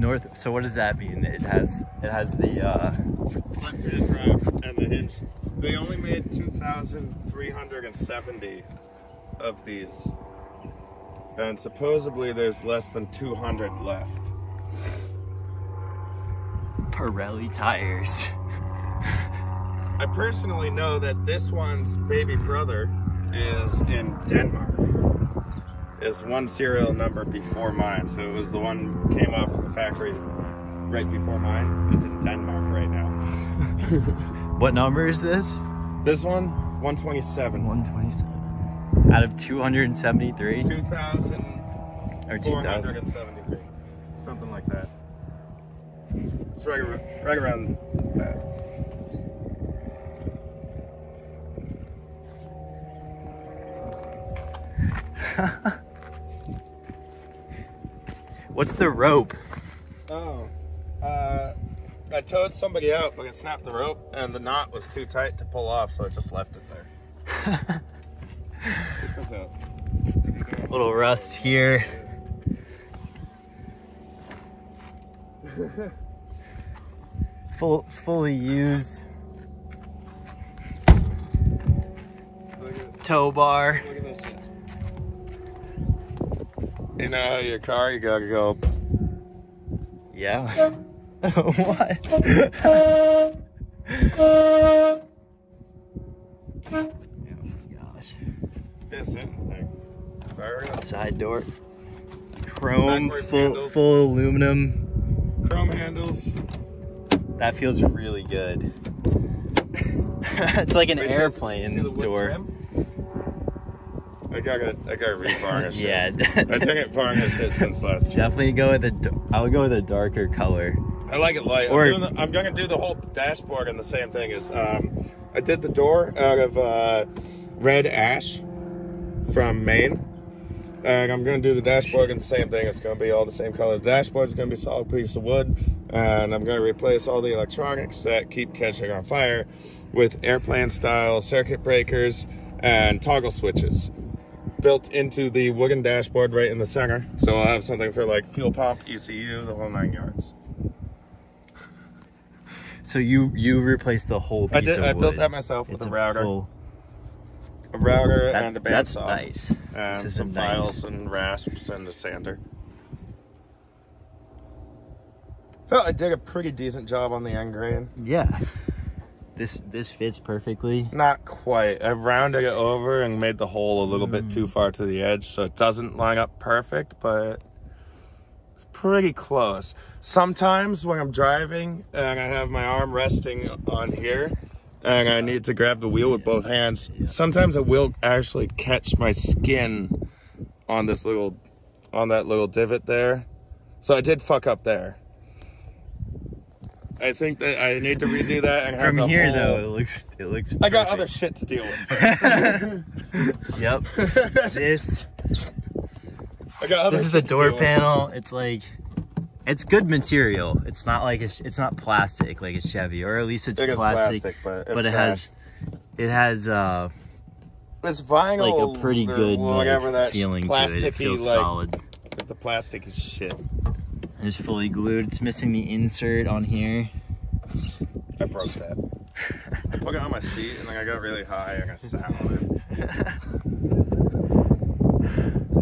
North. So what does that mean? It has the left-hand drive and the hinge. They only made 2,370 of these, and supposedly there's less than 200 left. Pirelli tires. I personally know that this one's baby brother is in Denmark. Is one serial number before mine, so it was the one came off the factory right before mine. Is in Denmark right now. What number is this? This one, 127. 127. Out of 273? 2,473. Something like that. It's right around that. What's the rope? Oh, I towed somebody out, but it snapped the rope, and the knot was too tight to pull off, so I just left it there. Check this out. Little rust here. Fully used. Tow bar. Look at this shit. You know how your car, you gotta go. Yeah. What? Oh my gosh. This thing. Side door. Chrome, Backwards full aluminum. Chrome handles. That feels really good. It's like an airplane door. Trim? I gotta re-varnish it. Yeah. I didn't varnish it since last year. Definitely go with I'll go with a darker color. I like it light. Or, I'm gonna do the whole dashboard, and the same thing is, I did the door out of red ash from Maine, and I'm gonna do the dashboard and the same thing. It's gonna be all the same color. The dashboard's gonna be a solid piece of wood, and I'm gonna replace all the electronics that keep catching on fire with airplane style circuit breakers and toggle switches built into the wooden dashboard right in the center. So I'll have something for like fuel pump, ECU, the whole 9 yards. So you replaced the whole piece of wood. I built that myself with a router. A router and a bandsaw. That's nice. And some files and rasps and a sander. Felt I did a pretty decent job on the end grain. Yeah. This fits perfectly. Not quite. I rounded it over and made the hole a little bit too far to the edge, so it doesn't line up perfect, but it's pretty close. Sometimes when I'm driving and I have my arm resting on here and I need to grab the wheel with both hands, sometimes I will actually catch my skin on that little divot there. So I did fuck up there. I think that I need to redo that and have From here whole... though, it looks I got other shit to deal with. Yep. This is a shit to door deal with. panel. It's like, it's good material. It's not like it's not plastic like a Chevy, or at least it's plastic, but it has it's vinyl, like a pretty good whatever that feeling to it. It feels like, solid. The plastic is shit. And it's fully glued. It's missing the insert on here. I broke that. I put it on my seat and then I got really high and I sat on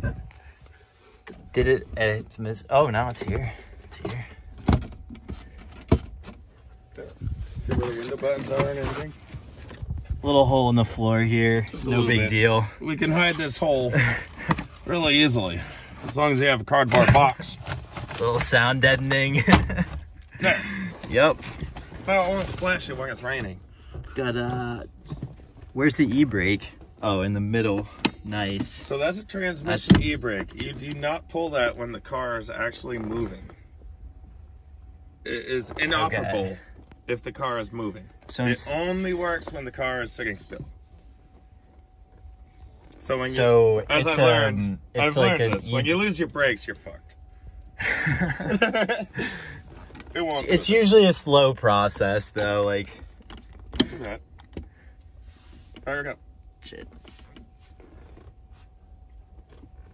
it. Did it miss? Oh, now it's here. It's here. See where the window buttons are and everything? Little hole in the floor here. No big deal. We can hide this hole really easily as long as you have a cardboard box. Little sound deadening. There. Yep. No, I won't splash it when it's raining. Got where's the e-brake? Oh, in the middle. Nice. So that's a transmission e-brake. You do not pull that when the car is actually moving. It is inoperable if the car is moving. So it only works when the car is sitting still. So when I've learned this. When you lose your brakes, you're fucked. It's usually a slow process though, like. Look at that. Fire it up. Shit.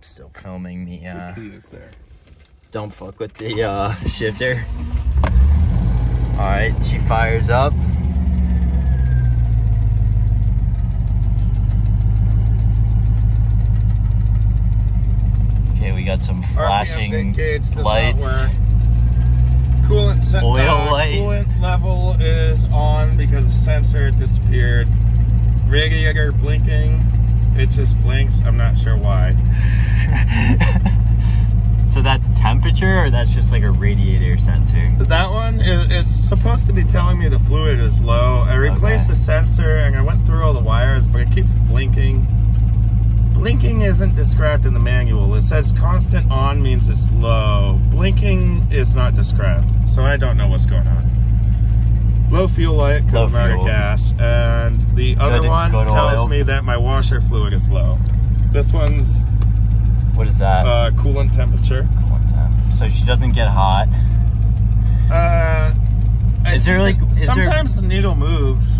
Still filming the key is there. don't fuck with the shifter. All right, she fires up. Okay, we got some flashing lights. Coolant, oil light. Coolant level is on because the sensor disappeared. Radiator blinking. It just blinks. I'm not sure why. So that's temperature, or that's just like a radiator sensor? That one is supposed to be telling me the fluid is low. I replaced the sensor and I went through all the wires, but it keeps blinking. Blinking isn't described in the manual. It says constant on means it's low. Blinking is not described, so I don't know what's going on. Low fuel light because I'm out of gas, and the other one tells me that my washer fluid is low. This one's what is that? Coolant temperature. Coolant temp. So she doesn't get hot. Sometimes the needle moves.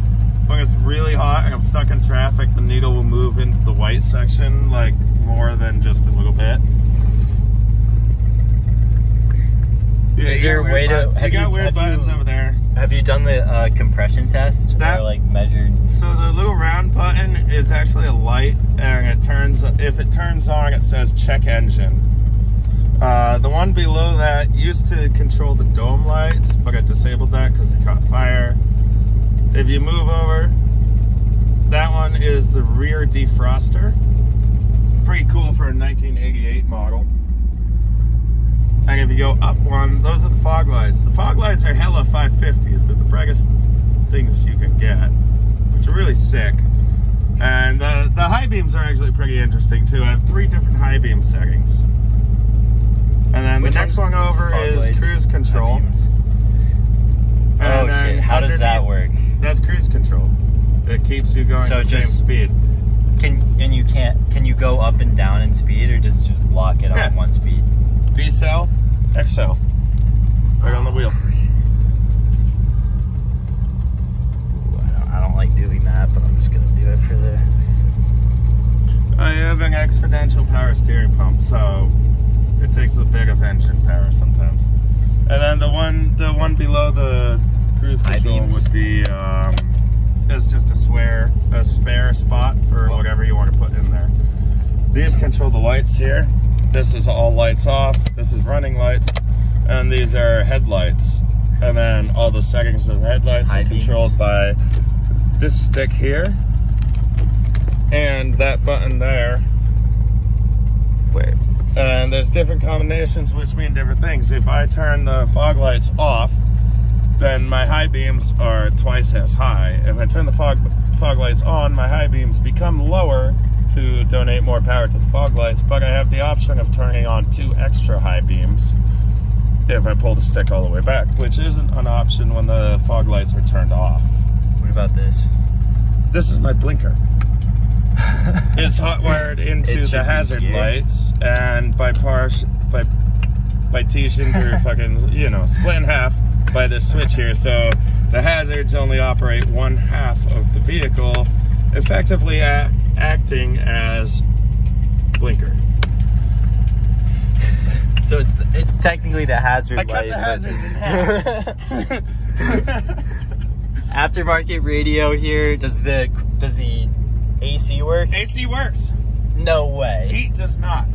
When it's really hot and I'm stuck in traffic, the needle will move into the white section, like more than just a little bit. Yeah, is there a way to? You got weird buttons over there. Have you done the compression test? Or like measured? So the little round button is actually a light, and it turns. If it turns on, it says check engine. The one below that used to control the dome lights, but I disabled that because they caught fire. If you move over, that one is the rear defroster. Pretty cool for a 1988 model. And if you go up one, those are the fog lights. The fog lights are hella 550s. They're the brightest things you can get, which are really sick. And the high beams are actually pretty interesting too. I have 3 different high beam settings. And then the next one over is cruise control. Oh shit, how does that work? That's cruise control. It keeps you going at the same speed. Can you go up and down in speed, or does it just lock it on one speed? Decel, XL, right on the wheel. Ooh, I don't like doing that, but I'm just gonna do it for the. I have an exponential power steering pump, so it takes a bit of engine power sometimes. And then the one below the cruise control would be it's just a spare spot for whatever you want to put in there. These control the lights here. This is all lights off. This is running lights, and these are headlights. And then all the settings of the headlights are controlled by this stick here and that button there. Where? And there's different combinations which mean different things. If I turn the fog lights off, then my high beams are twice as high. If I turn the fog lights on, my high beams become lower to donate more power to the fog lights, but I have the option of turning on 2 extra high beams if I pull the stick all the way back, which isn't an option when the fog lights are turned off. What about this? This is my blinker. It's hot-wired into the hazard lights, and by teaching they're fucking, split in half by this switch here, so the hazards only operate 1/2 of the vehicle, effectively acting as blinker. So it's technically the hazard light. I cut the hazards in half. Aftermarket radio here. Does the AC work? AC works. No way. Heat does not.